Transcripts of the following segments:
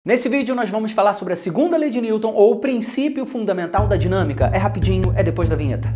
Nesse vídeo nós vamos falar sobre a segunda lei de Newton, ou o princípio fundamental da dinâmica. É rapidinho, é depois da vinheta.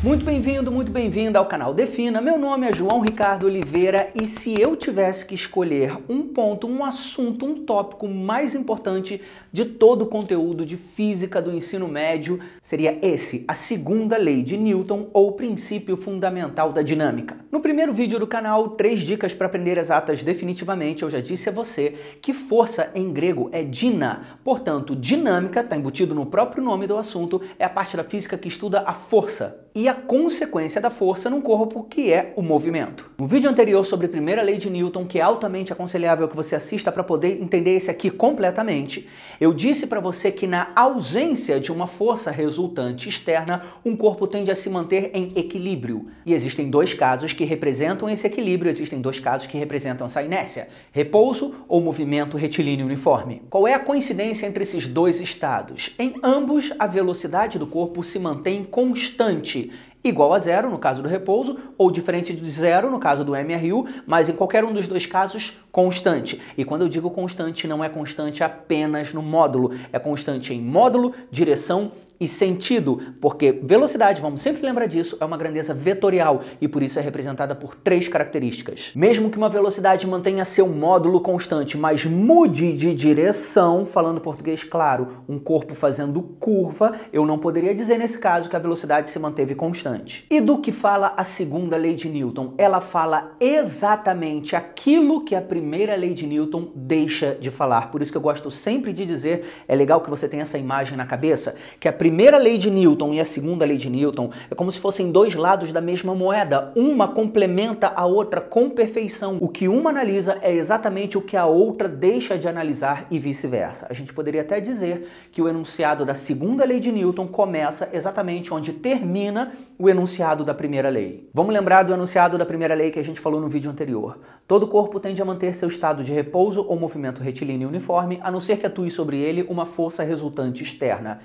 Muito bem-vindo ao canal Defina. Meu nome é João Ricardo Oliveira e se eu tivesse que escolher um ponto, um assunto, um tópico mais importante de todo o conteúdo de física do ensino médio, seria esse, a segunda lei de Newton, ou o princípio fundamental da dinâmica. No primeiro vídeo do canal, 3 dicas para aprender exatas definitivamente, eu já disse a você que força em grego é dyna, portanto, dinâmica, está embutido no próprio nome do assunto, é a parte da física que estuda a força e a consequência da força num corpo, que é o movimento. No vídeo anterior sobre a primeira lei de Newton, que é altamente aconselhável que você assista para poder entender esse aqui completamente, eu disse para você que na ausência de uma força resultante externa, um corpo tende a se manter em equilíbrio. E existem 2 casos que representam esse equilíbrio, existem 2 casos que representam essa inércia: repouso ou movimento retilíneo uniforme. Qual é a coincidência entre esses 2 estados? Em ambos, a velocidade do corpo se mantém constante, igual a 0 no caso do repouso, ou diferente de 0 no caso do MRU, mas em qualquer um dos 2 casos, constante. E quando eu digo constante, não é constante apenas no módulo, é constante em módulo, direção e sentido, porque velocidade, vamos sempre lembrar disso, é uma grandeza vetorial e por isso é representada por 3 características. Mesmo que uma velocidade mantenha seu módulo constante, mas mude de direção, falando português claro, um corpo fazendo curva, eu não poderia dizer nesse caso que a velocidade se manteve constante. E do que fala a segunda lei de Newton? Ela fala exatamente aquilo que a primeira lei de Newton deixa de falar. Por isso que eu gosto sempre de dizer, é legal que você tenha essa imagem na cabeça, que a primeira lei de Newton e a segunda lei de Newton é como se fossem 2 lados da mesma moeda. Uma complementa a outra com perfeição. O que uma analisa é exatamente o que a outra deixa de analisar e vice-versa. A gente poderia até dizer que o enunciado da segunda lei de Newton começa exatamente onde termina o enunciado da primeira lei. Vamos lembrar do enunciado da primeira lei que a gente falou no vídeo anterior. Todo corpo tende a manter seu estado de repouso ou movimento retilíneo uniforme, a não ser que atue sobre ele uma força resultante externa.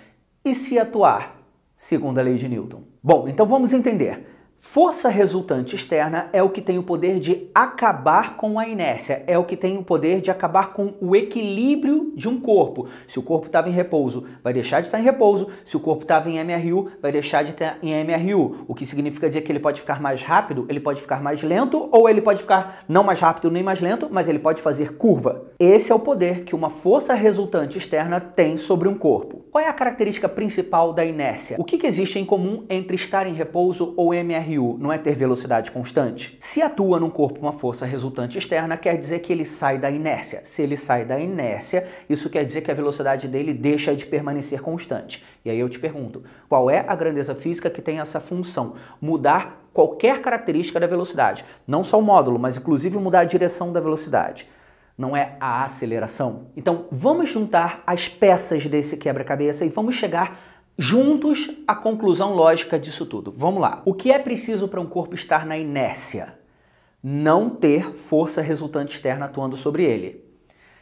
E se atuar? Segunda lei de Newton. Bom, então vamos entender. Força resultante externa é o que tem o poder de acabar com a inércia, é o que tem o poder de acabar com o equilíbrio de um corpo. Se o corpo estava em repouso, vai deixar de estar em repouso. Se o corpo estava em MRU, vai deixar de estar em MRU. O que significa dizer que ele pode ficar mais rápido, ele pode ficar mais lento, ou ele pode ficar não mais rápido nem mais lento, mas ele pode fazer curva. Esse é o poder que uma força resultante externa tem sobre um corpo. Qual é a característica principal da inércia? O que existe em comum entre estar em repouso ou MRU? Não é ter velocidade constante? Se atua num corpo uma força resultante externa, quer dizer que ele sai da inércia. Se ele sai da inércia, isso quer dizer que a velocidade dele deixa de permanecer constante. E aí eu te pergunto, qual é a grandeza física que tem essa função? Mudar qualquer característica da velocidade. Não só o módulo, mas inclusive mudar a direção da velocidade. Não é a aceleração? Então vamos juntar as peças desse quebra-cabeça e vamos chegar juntos à conclusão lógica disso tudo. Vamos lá. O que é preciso para um corpo estar na inércia? Não ter força resultante externa atuando sobre ele.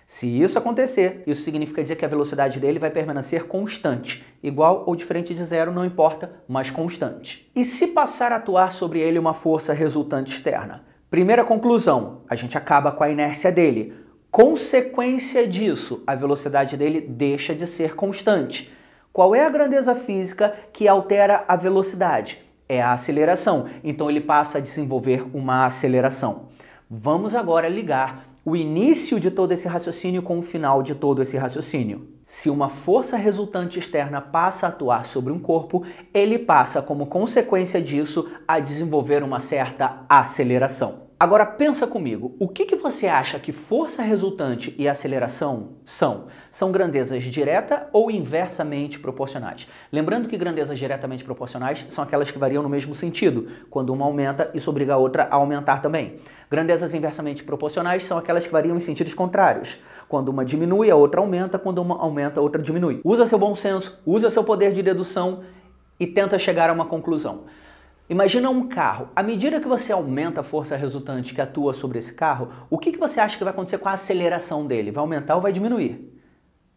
Se isso acontecer, isso significa dizer que a velocidade dele vai permanecer constante. Igual ou diferente de 0, não importa, mas constante. E se passar a atuar sobre ele uma força resultante externa? Primeira conclusão, a gente acaba com a inércia dele. Consequência disso, a velocidade dele deixa de ser constante. Qual é a grandeza física que altera a velocidade? É a aceleração. Então ele passa a desenvolver uma aceleração. Vamos agora ligar o início de todo esse raciocínio com o final de todo esse raciocínio. Se uma força resultante externa passa a atuar sobre um corpo, ele passa, como consequência disso, a desenvolver uma certa aceleração. Agora pensa comigo, o que você acha que força resultante e aceleração são? São grandezas direta ou inversamente proporcionais? Lembrando que grandezas diretamente proporcionais são aquelas que variam no mesmo sentido. Quando uma aumenta, isso obriga a outra a aumentar também. Grandezas inversamente proporcionais são aquelas que variam em sentidos contrários. Quando uma diminui, a outra aumenta. Quando uma aumenta, a outra diminui. Usa seu bom senso, usa seu poder de dedução e tenta chegar a uma conclusão. Imagina um carro. À medida que você aumenta a força resultante que atua sobre esse carro, o que você acha que vai acontecer com a aceleração dele? Vai aumentar ou vai diminuir?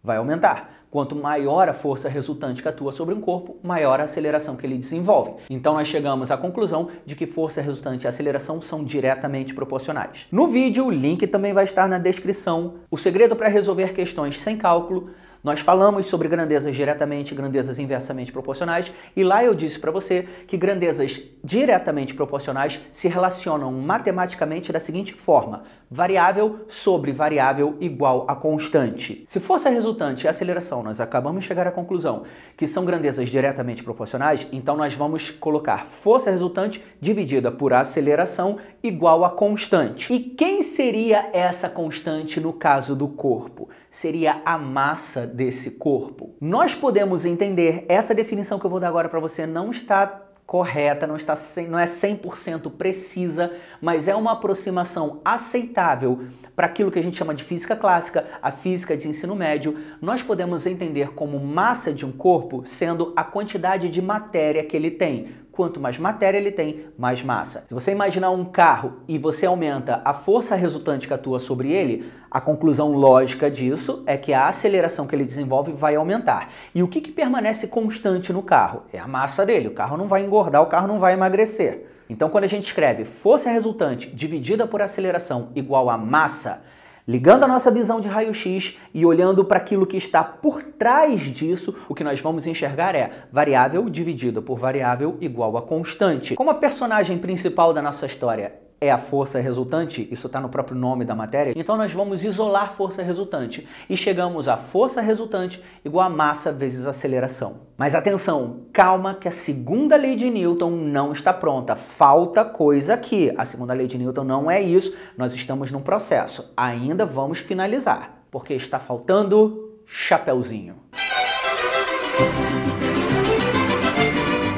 Vai aumentar. Quanto maior a força resultante que atua sobre um corpo, maior a aceleração que ele desenvolve. Então nós chegamos à conclusão de que força resultante e aceleração são diretamente proporcionais. No vídeo, o link também vai estar na descrição. O segredo para resolver questões sem cálculo. Nós falamos sobre grandezas diretamente e grandezas inversamente proporcionais, e lá eu disse para você que grandezas diretamente proporcionais se relacionam matematicamente da seguinte forma: variável sobre variável igual a constante. Se força resultante e aceleração, nós acabamos de chegar à conclusão que são grandezas diretamente proporcionais, então nós vamos colocar força resultante dividida por aceleração igual a constante. E quem seria essa constante no caso do corpo? Seria a massa desse corpo. Nós podemos entender, essa definição que eu vou dar agora para você não está correta, não é 100% precisa, mas é uma aproximação aceitável para aquilo que a gente chama de física clássica, a física de ensino médio. Nós podemos entender como massa de um corpo sendo a quantidade de matéria que ele tem. Quanto mais matéria ele tem, mais massa. Se você imaginar um carro e você aumenta a força resultante que atua sobre ele, a conclusão lógica disso é que a aceleração que ele desenvolve vai aumentar. E o que permanece constante no carro? É a massa dele. O carro não vai engordar, o carro não vai emagrecer. Então, quando a gente escreve força resultante dividida por aceleração igual a massa, ligando a nossa visão de raio-x e olhando para aquilo que está por trás disso, o que nós vamos enxergar é variável dividida por variável igual a constante. Como a personagem principal da nossa história é a força resultante, isso está no próprio nome da matéria, então nós vamos isolar força resultante e chegamos a força resultante igual a massa vezes aceleração. Mas atenção, calma que a segunda lei de Newton não está pronta, falta coisa aqui. A segunda lei de Newton não é isso, nós estamos num processo, ainda vamos finalizar, porque está faltando chapeuzinho.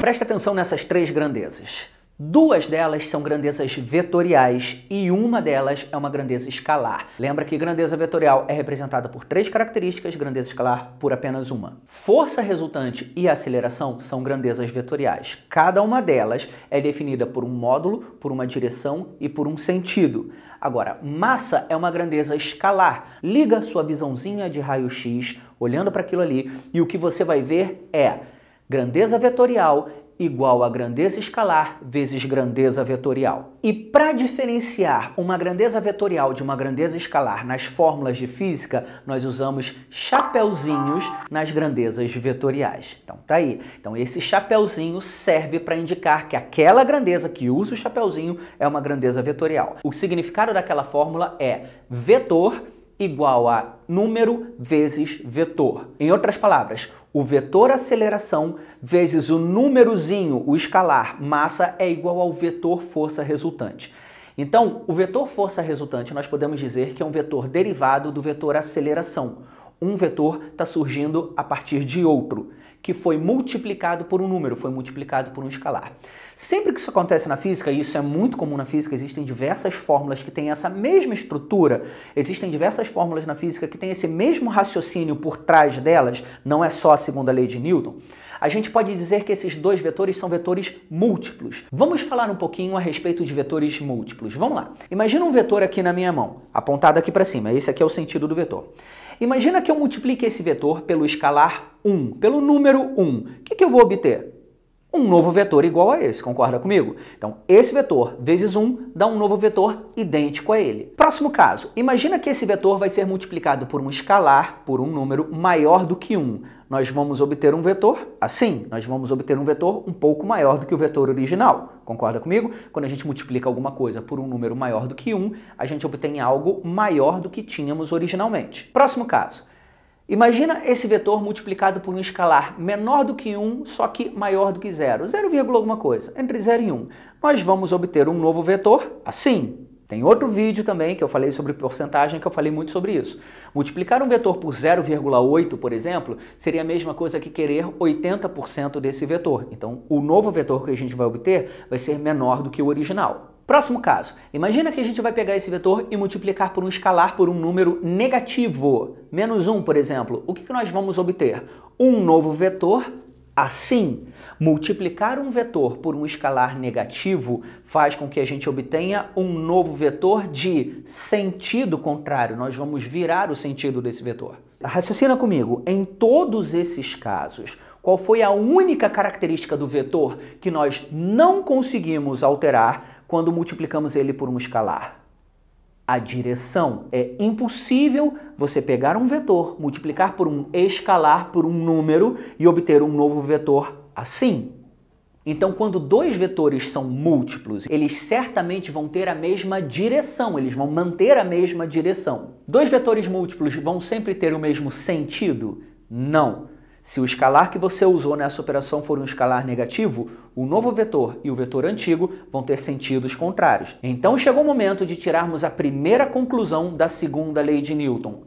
Presta atenção nessas três grandezas. Duas delas são grandezas vetoriais e uma delas é uma grandeza escalar. Lembra que grandeza vetorial é representada por três características, grandeza escalar por apenas uma. Força resultante e aceleração são grandezas vetoriais. Cada uma delas é definida por um módulo, por uma direção e por um sentido. Agora, massa é uma grandeza escalar. Liga sua visãozinha de raio-x, olhando para aquilo ali, e o que você vai ver é grandeza vetorial igual a grandeza escalar vezes grandeza vetorial. E para diferenciar uma grandeza vetorial de uma grandeza escalar nas fórmulas de física, nós usamos chapeuzinhos nas grandezas vetoriais. Então tá aí. Então esse chapeuzinho serve para indicar que aquela grandeza que usa o chapeuzinho é uma grandeza vetorial. O significado daquela fórmula é vetor igual a número vezes vetor. Em outras palavras, o vetor aceleração vezes o númerozinho, o escalar, massa, é igual ao vetor força resultante. Então, o vetor força resultante nós podemos dizer que é um vetor derivado do vetor aceleração. Um vetor está surgindo a partir de outro, que foi multiplicado por um número, foi multiplicado por um escalar. Sempre que isso acontece na física, e isso é muito comum na física, existem diversas fórmulas que têm essa mesma estrutura, existem diversas fórmulas na física que têm esse mesmo raciocínio por trás delas, não é só a segunda lei de Newton, a gente pode dizer que esses dois vetores são vetores múltiplos. Vamos falar um pouquinho a respeito de vetores múltiplos. Vamos lá. Imagina um vetor aqui na minha mão, apontado aqui para cima. Esse aqui é o sentido do vetor. Imagina que eu multiplique esse vetor pelo escalar 1, pelo número 1. O que eu vou obter? Um novo vetor igual a esse, concorda comigo? Então, esse vetor vezes 1 dá um novo vetor idêntico a ele. Próximo caso, imagina que esse vetor vai ser multiplicado por um escalar, por um número maior do que 1. Nós vamos obter um vetor assim, nós vamos obter um vetor um pouco maior do que o vetor original. Concorda comigo? Quando a gente multiplica alguma coisa por um número maior do que 1, a gente obtém algo maior do que tínhamos originalmente. Próximo caso. Imagina esse vetor multiplicado por um escalar menor do que 1, só que maior do que 0. 0, alguma coisa, entre 0 e 1. Nós vamos obter um novo vetor assim. Tem outro vídeo também que eu falei sobre porcentagem, que eu falei muito sobre isso. Multiplicar um vetor por 0,8, por exemplo, seria a mesma coisa que querer 80% desse vetor. Então, o novo vetor que a gente vai obter vai ser menor do que o original. Próximo caso, imagina que a gente vai pegar esse vetor e multiplicar por um escalar por um número negativo, menos 1, por exemplo. O que nós vamos obter? Um novo vetor assim. Multiplicar um vetor por um escalar negativo faz com que a gente obtenha um novo vetor de sentido contrário. Nós vamos virar o sentido desse vetor. Raciocina comigo, em todos esses casos, qual foi a única característica do vetor que nós não conseguimos alterar quando multiplicamos ele por um escalar? A direção. É impossível você pegar um vetor, multiplicar por um escalar, por um número e obter um novo vetor assim. Então, quando dois vetores são múltiplos, eles certamente vão ter a mesma direção, eles vão manter a mesma direção. Dois vetores múltiplos vão sempre ter o mesmo sentido? Não. Se o escalar que você usou nessa operação for um escalar negativo, o novo vetor e o vetor antigo vão ter sentidos contrários. Então chegou o momento de tirarmos a primeira conclusão da segunda lei de Newton.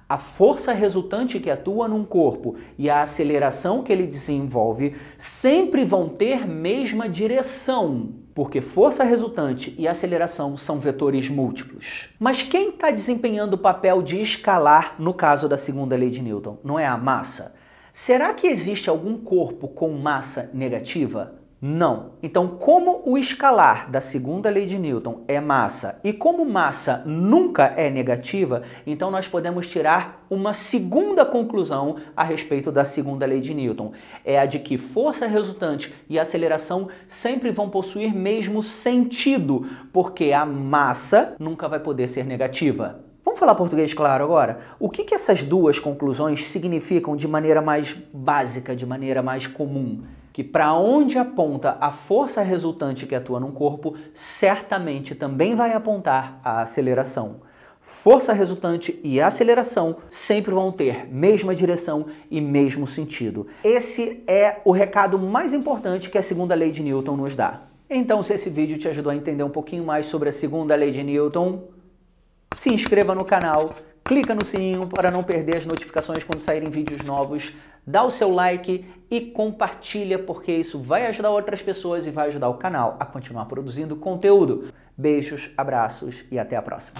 A força resultante que atua num corpo e a aceleração que ele desenvolve sempre vão ter mesma direção, porque força resultante e aceleração são vetores múltiplos. Mas quem está desempenhando o papel de escalar no caso da segunda lei de Newton? Não é a massa? Será que existe algum corpo com massa negativa? Não. Então, como o escalar da segunda lei de Newton é massa e como massa nunca é negativa, então nós podemos tirar uma segunda conclusão a respeito da segunda lei de Newton. É a de que força resultante e aceleração sempre vão possuir mesmo sentido, porque a massa nunca vai poder ser negativa. Vamos falar português claro agora? O que essas duas conclusões significam de maneira mais básica, de maneira mais comum? Que para onde aponta a força resultante que atua num corpo, certamente também vai apontar a aceleração. Força resultante e aceleração sempre vão ter mesma direção e mesmo sentido. Esse é o recado mais importante que a segunda lei de Newton nos dá. Então, se esse vídeo te ajudou a entender um pouquinho mais sobre a segunda lei de Newton, se inscreva no canal, clica no sininho para não perder as notificações quando saírem vídeos novos, dá o seu like e compartilha, porque isso vai ajudar outras pessoas e vai ajudar o canal a continuar produzindo conteúdo. Beijos, abraços e até a próxima.